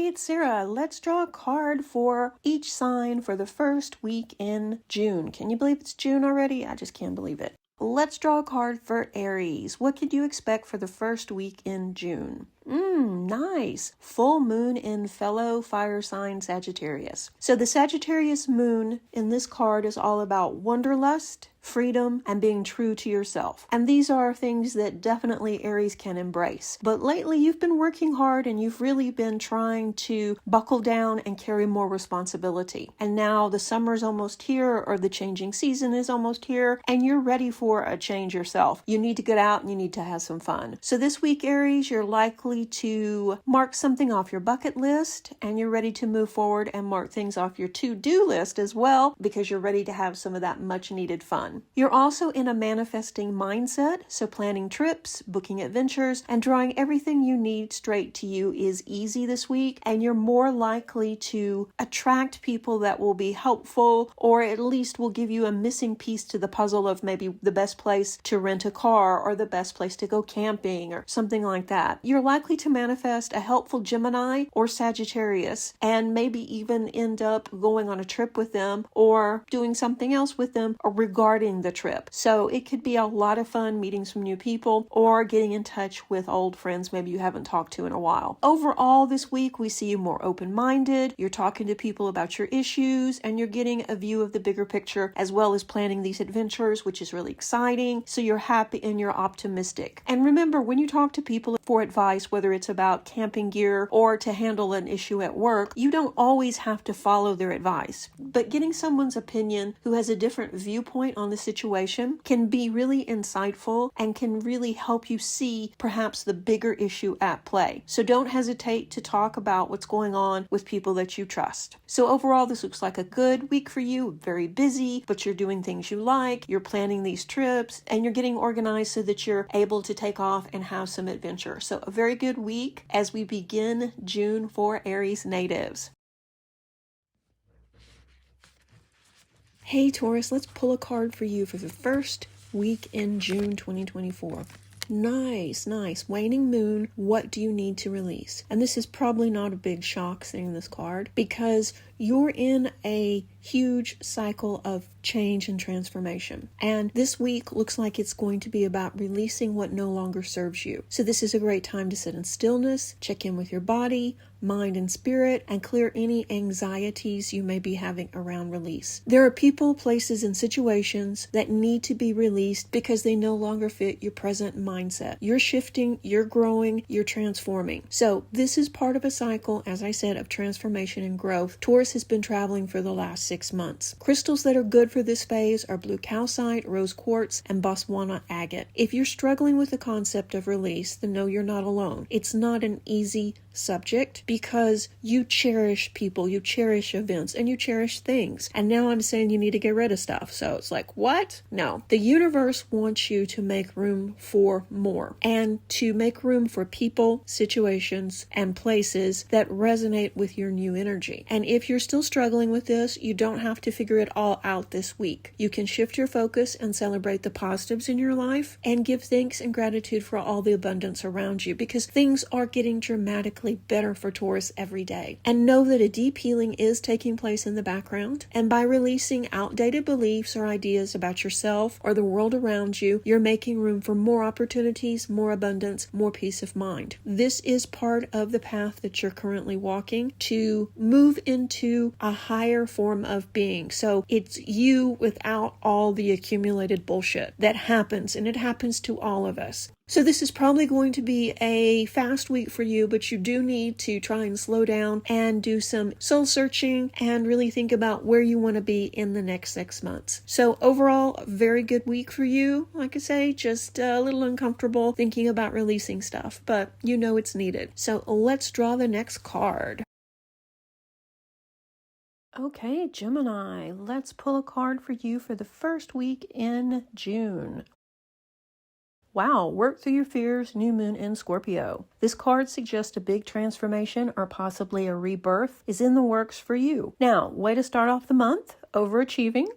Hey, it's Sarah. Let's draw a card for each sign for the first week in June. Can you believe it's June already? I just can't believe it. Let's draw a card for Aries. What could you expect for the first week in June? Nice. Full moon in fellow fire sign Sagittarius. So the Sagittarius moon in this card is all about wanderlust, freedom, and being true to yourself. And these are things that definitely Aries can embrace. But lately you've been working hard and you've really been trying to buckle down and carry more responsibility. And now the summer's almost here, or the changing season is almost here, and you're ready for a change yourself. You need to get out and you need to have some fun. So this week, Aries, you're likely to mark something off your bucket list, and you're ready to move forward and mark things off your to-do list as well, because you're ready to have some of that much needed fun. You're also in a manifesting mindset, so planning trips, booking adventures, and drawing everything you need straight to you is easy this week, and you're more likely to attract people that will be helpful, or at least will give you a missing piece to the puzzle of maybe the best place to rent a car or the best place to go camping or something like that. You're likely to manifest a helpful Gemini or Sagittarius, and maybe even end up going on a trip with them or doing something else with them regarding the trip. So it could be a lot of fun meeting some new people or getting in touch with old friends maybe you haven't talked to in a while. Overall, this week we see you more open-minded, you're talking to people about your issues, and you're getting a view of the bigger picture, as well as planning these adventures, which is really exciting. So you're happy and you're optimistic. And remember, when you talk to people for advice, whether it's about camping gear or to handle an issue at work, you don't always have to follow their advice. But getting someone's opinion who has a different viewpoint on the situation can be really insightful and can really help you see perhaps the bigger issue at play. So don't hesitate to talk about what's going on with people that you trust. So overall, this looks like a good week for you. Very busy, but you're doing things you like, you're planning these trips, and you're getting organized so that you're able to take off and have some adventure. So a very good week as we begin June for Aries natives. Hey Taurus, let's pull a card for you for the first week in June 2024. Nice. Waning moon, what do you need to release? And this is probably not a big shock seeing this card, because you're in a huge cycle of change and transformation. And this week looks like it's going to be about releasing what no longer serves you. So this is a great time to sit in stillness, check in with your body, mind, and spirit, and clear any anxieties you may be having around release. There are people, places, and situations that need to be released because they no longer fit your present mindset. You're shifting, you're growing, you're transforming. So this is part of a cycle, as I said, of transformation and growth. Taurus has been traveling for the last 6 months. Crystals that are good for this phase are blue calcite, rose quartz, and Botswana agate. If you're struggling with the concept of release, then know you're not alone. It's not an easy subject because you cherish people, you cherish events, and you cherish things. And now I'm saying you need to get rid of stuff. So it's like, what? No. The universe wants you to make room for more, and to make room for people, situations, and places that resonate with your new energy. And if you're still struggling with this, you don't have to figure it all out this week. You can shift your focus and celebrate the positives in your life and give thanks and gratitude for all the abundance around you, because things are getting dramatically better for Taurus every day. And know that a deep healing is taking place in the background. And by releasing outdated beliefs or ideas about yourself or the world around you, you're making room for more opportunities, more abundance, more peace of mind. This is part of the path that you're currently walking to move into a higher form of being. So it's you without all the accumulated bullshit that happens, and it happens to all of us. So this is probably going to be a fast week for you, but you do need to try and slow down and do some soul searching and really think about where you want to be in the next 6 months. So overall, a very good week for you. Like I say, just a little uncomfortable thinking about releasing stuff, but you know it's needed. So let's draw the next card. Okay, Gemini, let's pull a card for you for the first week in June. Wow, work through your fears, new moon in Scorpio. This card suggests a big transformation or possibly a rebirth is in the works for you. Now, way to start off the month, overachieving.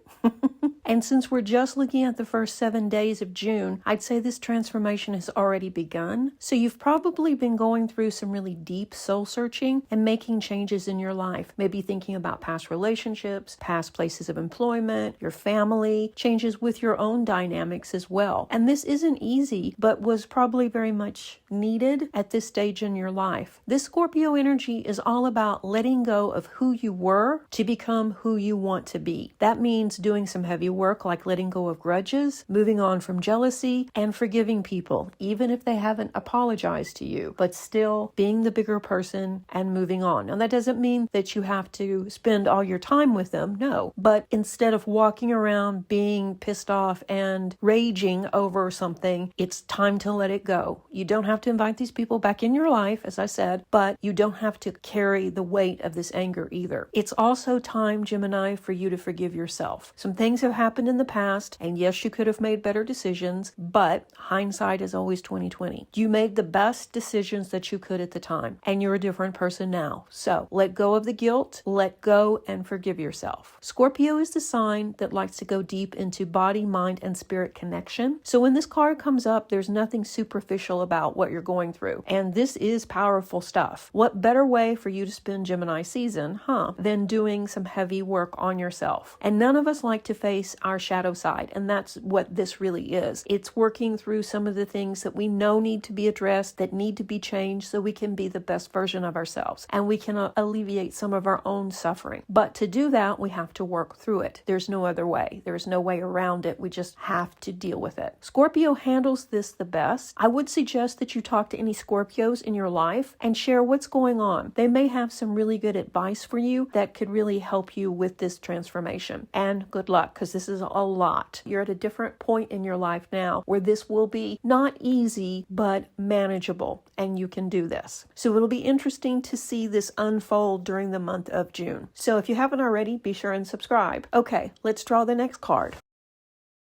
And since we're just looking at the first 7 days of June, I'd say this transformation has already begun. So you've probably been going through some really deep soul searching and making changes in your life. Maybe thinking about past relationships, past places of employment, your family, changes with your own dynamics as well. And this isn't easy, but was probably very much needed at this stage in your life. This Scorpio energy is all about letting go of who you were to become who you want to be. That means doing some heavy work like letting go of grudges, moving on from jealousy, and forgiving people, even if they haven't apologized to you, but still being the bigger person and moving on. Now, that doesn't mean that you have to spend all your time with them, no. But instead of walking around being pissed off and raging over something, it's time to let it go. You don't have to invite these people back in your life, as I said, but you don't have to carry the weight of this anger either. It's also time, Gemini, for you to forgive yourself. Some things have happened in the past, and yes, you could have made better decisions, but hindsight is always 20/20. You made the best decisions that you could at the time, and you're a different person now. So let go of the guilt, let go and forgive yourself. Scorpio is the sign that likes to go deep into body, mind, and spirit connection. So when this card comes up, there's nothing superficial about what you're going through. And this is powerful stuff. What better way for you to spend Gemini season, than doing some heavy work on yourself? And none of us like to face our shadow side. And that's what this really is. It's working through some of the things that we know need to be addressed, that need to be changed so we can be the best version of ourselves. And we can alleviate some of our own suffering. But to do that, we have to work through it. There's no other way. There's no way around it. We just have to deal with it. Scorpio handles this the best. I would suggest that you talk to any Scorpios in your life and share what's going on. They may have some really good advice for you that could really help you with this transformation. And good luck, because this is a lot. You're at a different point in your life now where this will be not easy, but manageable, and you can do this. So it'll be interesting to see this unfold during the month of June. So if you haven't already, be sure and subscribe. Okay, let's draw the next card.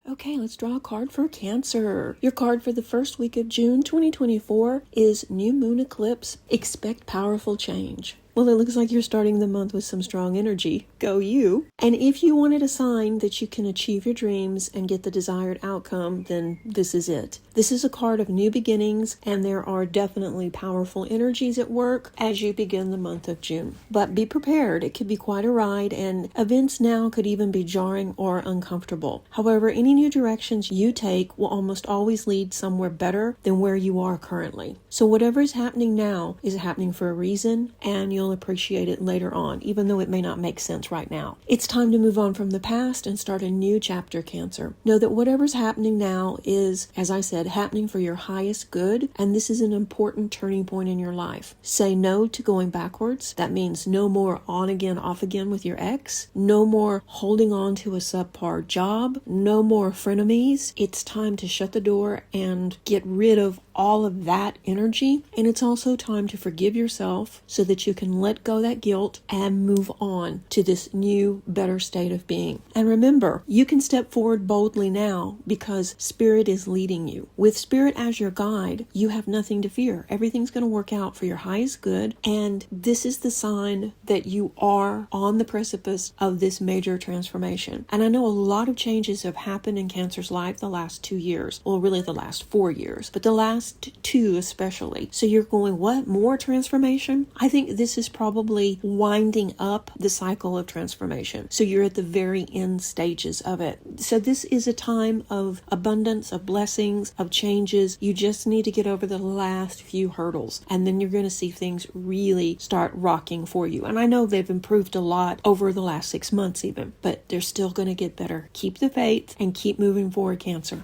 Okay, let's draw a card for Cancer. Your card for the first week of June 2024 is New Moon Eclipse. Expect powerful change. Well, it looks like you're starting the month with some strong energy. Go you. And if you wanted a sign that you can achieve your dreams and get the desired outcome, then this is it. This is a card of new beginnings, and there are definitely powerful energies at work as you begin the month of June. But be prepared. It could be quite a ride, and events now could even be jarring or uncomfortable. However, any new directions you take will almost always lead somewhere better than where you are currently. So whatever is happening now is happening for a reason, and you'll appreciate it later on, even though it may not make sense right now. It's time to move on from the past and start a new chapter, Cancer. Know that whatever's happening now is, as I said, happening for your highest good, and this is an important turning point in your life. Say no to going backwards. That means no more on again, off again with your ex. No more holding on to a subpar job. No more frenemies. It's time to shut the door and get rid of all of that energy. And it's also time to forgive yourself so that you can let go of that guilt and move on to this new, better state of being. And remember, you can step forward boldly now because Spirit is leading you. With Spirit as your guide, you have nothing to fear. Everything's going to work out for your highest good. And this is the sign that you are on the precipice of this major transformation. And I know a lot of changes have happened in Cancer's life the last 2 years. Well, really the last 4 years, but the last 2 especially. So you're going, what? More transformation? I think this is probably winding up the cycle of transformation. So you're at the very end stages of it. So this is a time of abundance, of blessings, of changes. You just need to get over the last few hurdles, and then you're going to see things really start rocking for you. And I know they've improved a lot over the last 6 months even, but they're still going to get better. Keep the faith and keep moving forward, Cancer.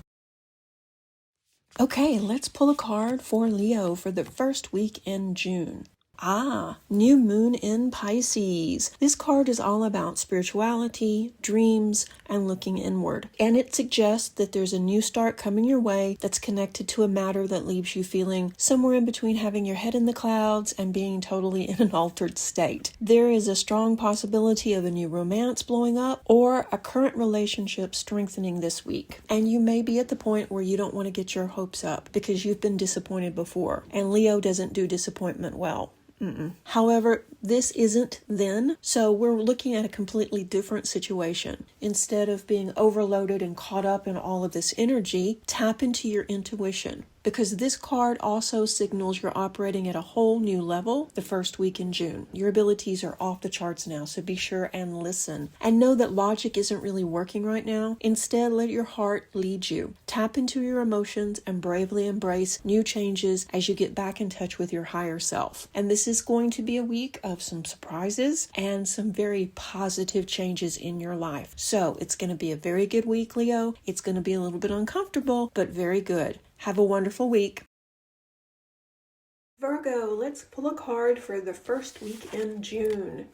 Okay, let's pull a card for Leo for the first week in June. New moon in Pisces. This card is all about spirituality, dreams, and looking inward. And it suggests that there's a new start coming your way that's connected to a matter that leaves you feeling somewhere in between having your head in the clouds and being totally in an altered state. There is a strong possibility of a new romance blowing up or a current relationship strengthening this week. And you may be at the point where you don't want to get your hopes up because you've been disappointed before. And Leo doesn't do disappointment well. However, This isn't then, so we're looking at a completely different situation. Instead of being overloaded and caught up in all of this energy, tap into your intuition. Because this card also signals you're operating at a whole new level the first week in June. Your abilities are off the charts now, so be sure and listen. And know that logic isn't really working right now. Instead, let your heart lead you. Tap into your emotions and bravely embrace new changes as you get back in touch with your higher self. And this is going to be a week of some surprises and some very positive changes in your life. So it's going to be a very good week, Leo. It's going to be a little bit uncomfortable, but very good. Have a wonderful week. Virgo, let's pull a card for the first week in June.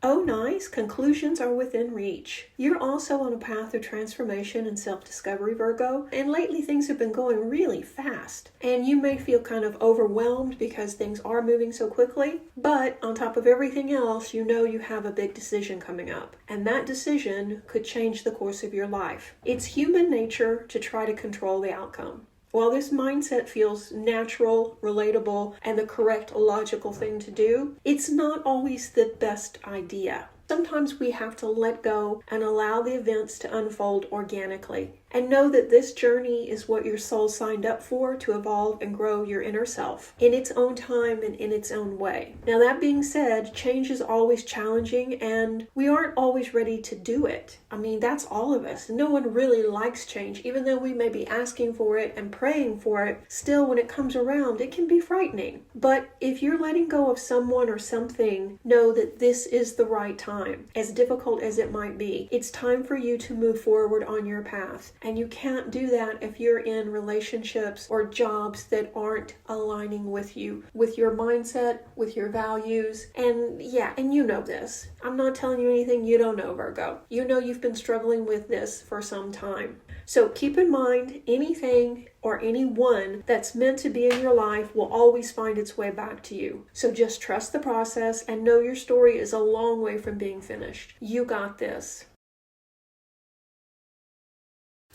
Oh, nice. Conclusions are within reach. You're also on a path of transformation and self-discovery, Virgo, and lately things have been going really fast. And you may feel kind of overwhelmed because things are moving so quickly, but on top of everything else, you know you have a big decision coming up, and that decision could change the course of your life. It's human nature to try to control the outcome. While this mindset feels natural, relatable, and the correct logical thing to do, it's not always the best idea. Sometimes we have to let go and allow the events to unfold organically. And know that this journey is what your soul signed up for, to evolve and grow your inner self in its own time and in its own way. Now, that being said, change is always challenging and we aren't always ready to do it. I mean, that's all of us. No one really likes change, even though we may be asking for it and praying for it. Still, when it comes around, it can be frightening. But if you're letting go of someone or something, know that this is the right time. As difficult as it might be, it's time for you to move forward on your path. And you can't do that if you're in relationships or jobs that aren't aligning with you, with your mindset, with your values. And you know this. I'm not telling you anything you don't know, Virgo. You know you've been struggling with this for some time. So keep in mind, anything or anyone that's meant to be in your life will always find its way back to you. So just trust the process and know your story is a long way from being finished. You got this.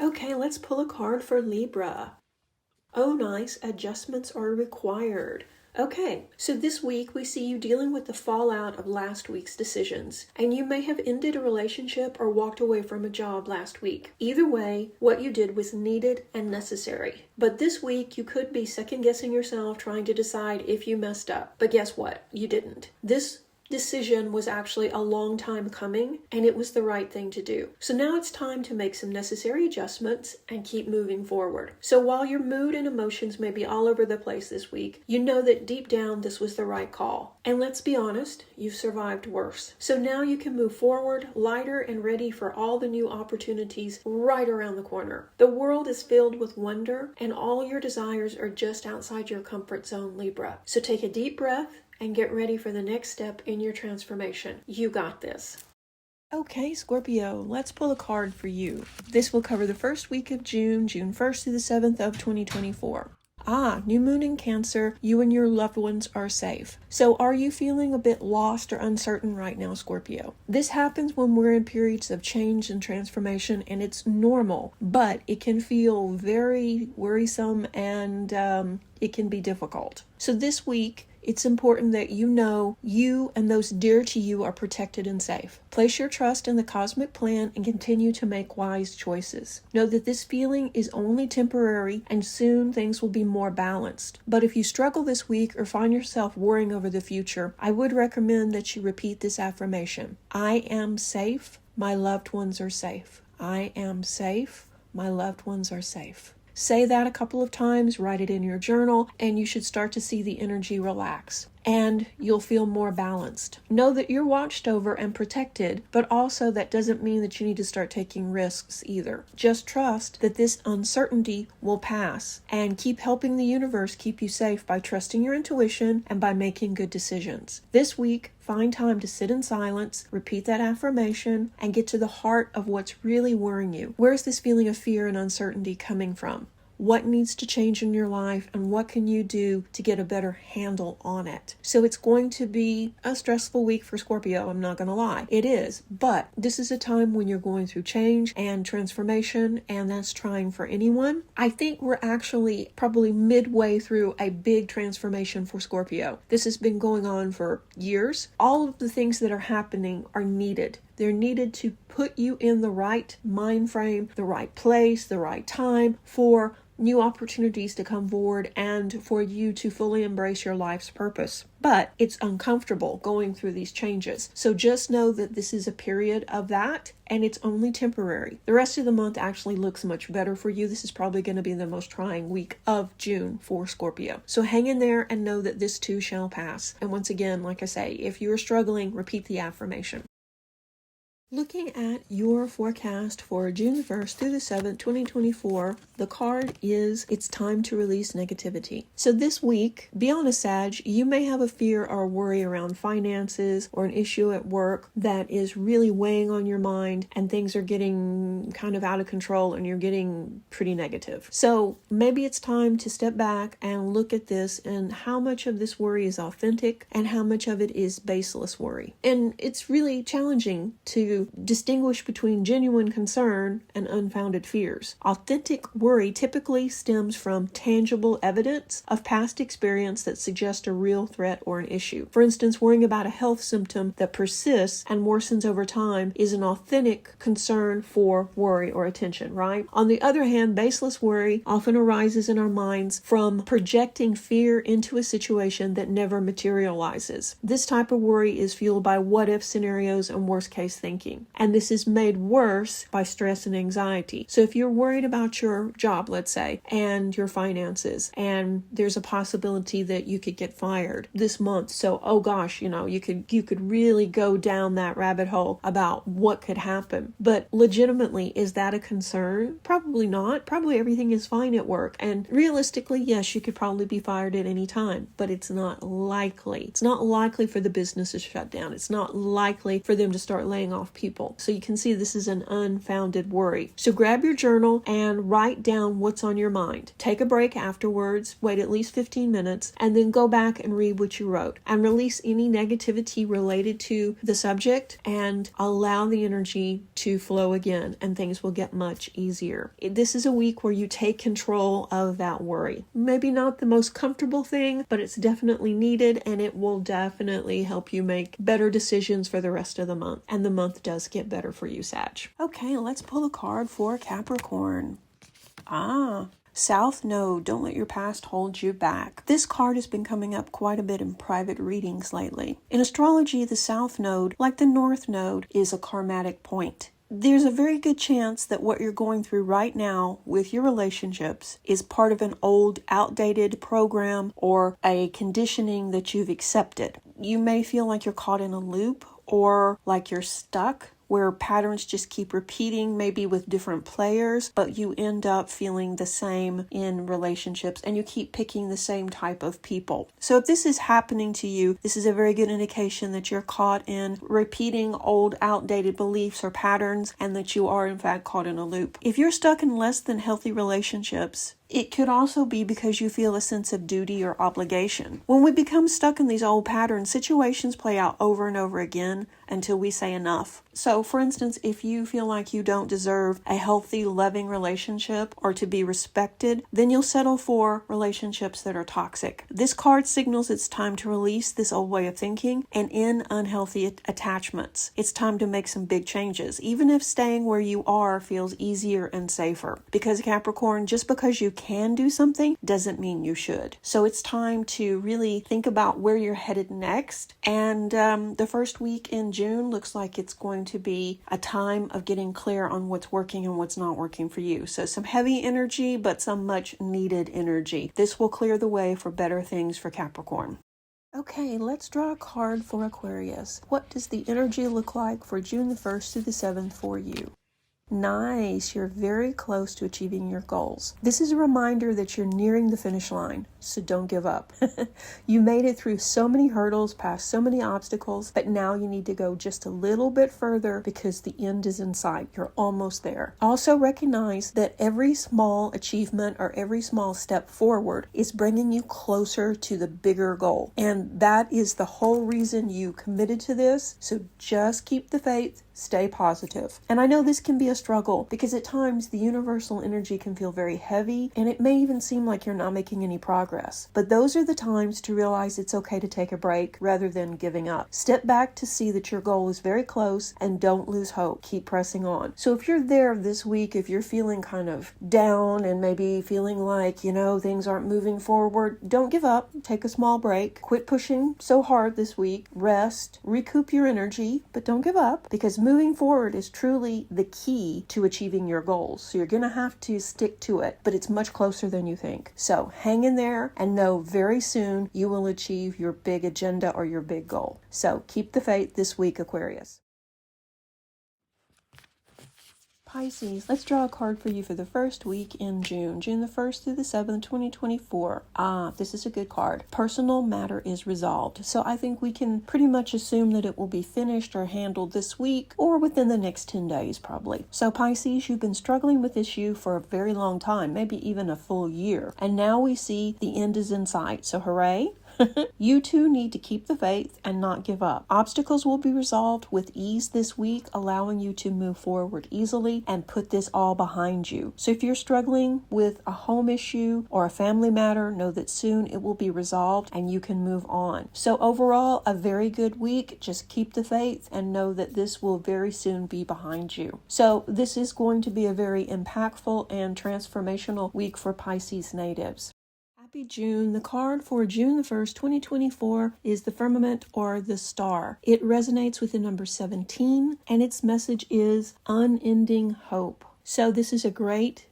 Okay, let's pull a card for Libra. Oh, nice. Adjustments are required. Okay, so this week we see you dealing with the fallout of last week's decisions, and you may have ended a relationship or walked away from a job last week. Either way, what you did was needed and necessary. But this week you could be second-guessing yourself, trying to decide if you messed up. But guess what? You didn't. This decision was actually a long time coming, and it was the right thing to do. So now it's time to make some necessary adjustments and keep moving forward. So while your mood and emotions may be all over the place this week, you know that deep down this was the right call. And let's be honest, you've survived worse. So now you can move forward, lighter and ready for all the new opportunities right around the corner. The world is filled with wonder, and all your desires are just outside your comfort zone, Libra. So take a deep breath and get ready for the next step in your transformation. You got this. Okay, Scorpio, let's pull a card for you. This will cover the first week of June, June 1st through the 7th of 2024. New moon in Cancer, you and your loved ones are safe. So are you feeling a bit lost or uncertain right now, Scorpio? This happens when we're in periods of change and transformation, and it's normal, but it can feel very worrisome and it can be difficult. So this week, it's important that you know you and those dear to you are protected and safe. Place your trust in the cosmic plan and continue to make wise choices. Know that this feeling is only temporary and soon things will be more balanced. But if you struggle this week or find yourself worrying over the future, I would recommend that you repeat this affirmation. I am safe. My loved ones are safe. I am safe. My loved ones are safe. Say that a couple of times, write it in your journal, and you should start to see the energy relax. And you'll feel more balanced. Know that you're watched over and protected, but also that doesn't mean that you need to start taking risks either. Just trust that this uncertainty will pass, and keep helping the universe keep you safe by trusting your intuition and by making good decisions. This week, find time to sit in silence, repeat that affirmation, and get to the heart of what's really worrying you. Where's this feeling of fear and uncertainty coming from? what needs to change in your life and what can you do to get a better handle on it. So it's going to be a stressful week for Scorpio, I'm not going to lie. It is, but this is a time when you're going through change and transformation, and that's trying for anyone. I think we're actually probably midway through a big transformation for Scorpio. This has been going on for years. All of the things that are happening are needed. They're needed to put you in the right mind frame, the right place, the right time for new opportunities to come forward and for you to fully embrace your life's purpose. But it's uncomfortable going through these changes. So just know that this is a period of that and it's only temporary. The rest of the month actually looks much better for you. This is probably going to be the most trying week of June for Scorpio. So hang in there and know that this too shall pass. And once again, like I say, if you're struggling, repeat the affirmation. Looking at your forecast for June the 1st through the 7th, 2024, the card is it's time to release negativity. So this week, be honest, Sag, you may have a fear or a worry around finances or an issue at work that is really weighing on your mind and things are getting kind of out of control and you're getting pretty negative. So maybe it's time to step back and look at this and how much of this worry is authentic and how much of it is baseless worry. And it's really challenging to distinguish between genuine concern and unfounded fears. Authentic worry typically stems from tangible evidence of past experience that suggests a real threat or an issue. For instance, worrying about a health symptom that persists and worsens over time is an authentic concern for worry or attention, right? On the other hand, baseless worry often arises in our minds from projecting fear into a situation that never materializes. This type of worry is fueled by what-if scenarios and worst-case thinking. And this is made worse by stress and anxiety. So if you're worried about your job, let's say, and your finances, and there's a possibility that you could get fired this month. So, oh gosh, you could really go down that rabbit hole about what could happen. But legitimately, is that a concern? Probably not. Probably everything is fine at work. And realistically, yes, you could probably be fired at any time, but it's not likely. It's not likely for the business to shut down. It's not likely for them to start laying off people. So you can see this is an unfounded worry. So grab your journal and write down what's on your mind. Take a break afterwards, wait at least 15 minutes, and then go back and read what you wrote and release any negativity related to the subject and allow the energy to flow again and things will get much easier. This is a week where you take control of that worry. Maybe not the most comfortable thing, but it's definitely needed and it will definitely help you make better decisions for the rest of the month. And the month does get better for you, Sag. Okay, let's pull a card for Capricorn. South Node, don't let your past hold you back. This card has been coming up quite a bit in private readings lately. In astrology, the South Node, like the North Node, is a karmatic point. There's a very good chance that what you're going through right now with your relationships is part of an old, outdated program or a conditioning that you've accepted. You may feel like you're caught in a loop or like you're stuck, where patterns just keep repeating, maybe with different players, but you end up feeling the same in relationships and you keep picking the same type of people. So if this is happening to you, this is a very good indication that you're caught in repeating old, outdated beliefs or patterns and that you are in fact caught in a loop. If you're stuck in less than healthy relationships, it could also be because you feel a sense of duty or obligation. When we become stuck in these old patterns, situations play out over and over again until we say enough. So, for instance, if you feel like you don't deserve a healthy, loving relationship or to be respected, then you'll settle for relationships that are toxic. This card signals it's time to release this old way of thinking and end unhealthy attachments. It's time to make some big changes, even if staying where you are feels easier and safer. Because Capricorn, just because you can do something doesn't mean you should. So it's time to really think about where you're headed next. And the first week in June looks like it's going to be a time of getting clear on what's working and what's not working for you. So some heavy energy, but some much needed energy. This will clear the way for better things for Capricorn. Okay, let's draw a card for Aquarius. What does the energy look like for June the 1st through the 7th for you? Nice. You're very close to achieving your goals. This is a reminder that you're nearing the finish line, so don't give up. You made it through so many hurdles, past so many obstacles, but now you need to go just a little bit further because the end is in sight. You're almost there. Also recognize that every small achievement or every small step forward is bringing you closer to the bigger goal. And that is the whole reason you committed to this. So just keep the faith. Stay positive. And I know this can be a struggle because at times the universal energy can feel very heavy and it may even seem like you're not making any progress. But those are the times to realize it's okay to take a break rather than giving up. Step back to see that your goal is very close and don't lose hope. Keep pressing on. So if you're there this week, if you're feeling kind of down and maybe feeling like, things aren't moving forward, don't give up. Take a small break. Quit pushing so hard this week. Rest. Recoup your energy, but don't give up because moving forward is truly the key to achieving your goals. So you're going to have to stick to it, but it's much closer than you think. So hang in there and know very soon you will achieve your big agenda or your big goal. So keep the faith this week, Aquarius. Pisces, let's draw a card for you for the first week in June the 1st through the 7th, 2024. This is a good card. Personal matter is resolved. So I think we can pretty much assume that it will be finished or handled this week or within the next 10 days probably. So Pisces, you've been struggling with this issue for a very long time, maybe even a full year. And now we see the end is in sight. So hooray. You too need to keep the faith and not give up. Obstacles will be resolved with ease this week, allowing you to move forward easily and put this all behind you. So if you're struggling with a home issue or a family matter, know that soon it will be resolved and you can move on. So overall, a very good week. Just keep the faith and know that this will very soon be behind you. So this is going to be a very impactful and transformational week for Pisces natives. Happy June. The card for June the 1st, 2024 is the firmament or the star. It resonates with the number 17 and its message is unending hope. So this is a great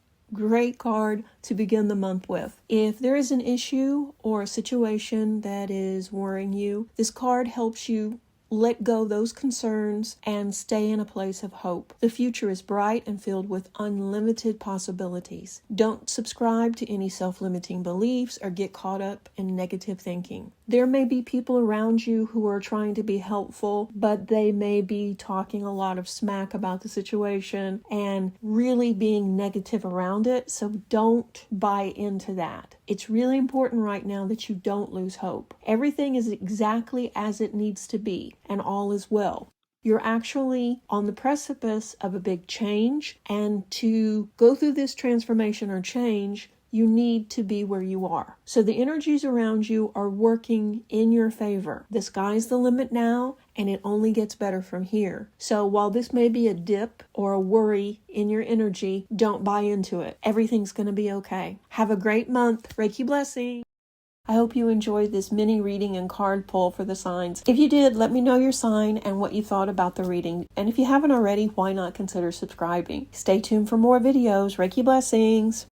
card to begin the month with. If there is an issue or a situation that is worrying you, this card helps you let go those concerns and stay in a place of hope. The future is bright and filled with unlimited possibilities. Don't subscribe to any self-limiting beliefs or get caught up in negative thinking. There may be people around you who are trying to be helpful, but they may be talking a lot of smack about the situation and really being negative around it. So don't buy into that. It's really important right now that you don't lose hope. Everything is exactly as it needs to be, and all is well. You're actually on the precipice of a big change, and to go through this transformation or change, you need to be where you are. So the energies around you are working in your favor. The sky's the limit now, and it only gets better from here. So while this may be a dip or a worry in your energy, don't buy into it. Everything's going to be okay. Have a great month. Reiki blessing. I hope you enjoyed this mini reading and card pull for the signs. If you did, let me know your sign and what you thought about the reading. And if you haven't already, why not consider subscribing? Stay tuned for more videos. Reiki blessings.